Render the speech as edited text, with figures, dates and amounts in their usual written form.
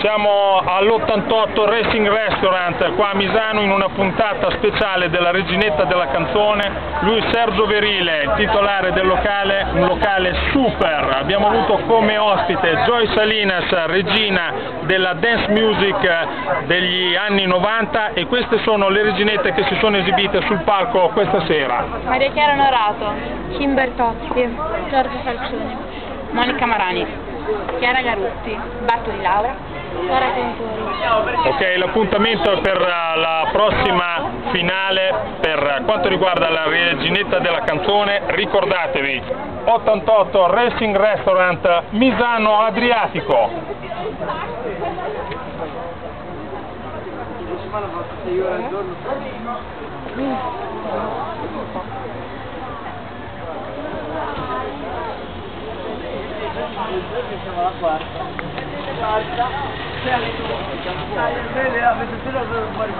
Siamo all'88 Racing Restaurant qua a Misano in una puntata speciale della Reginetta della Canzone. Lui Sergio Verile, titolare del locale, un locale super. Abbiamo avuto come ospite Joy Salinas, regina della dance music degli anni 90, e queste sono le reginette che si sono esibite sul palco questa sera. Maria Chiara Norato, Kimber Tozzi, Giorgio Falcioni, Monica Marani, Chiara Garutti, Bartoli Laura, Sara Contori. Ok, l'appuntamento è per la prossima finale per quanto riguarda la Reginetta della Canzone. Ricordatevi, 88 Racing Restaurant, Misano Adriatico. Siamo alla quarta. Avete tirato fuori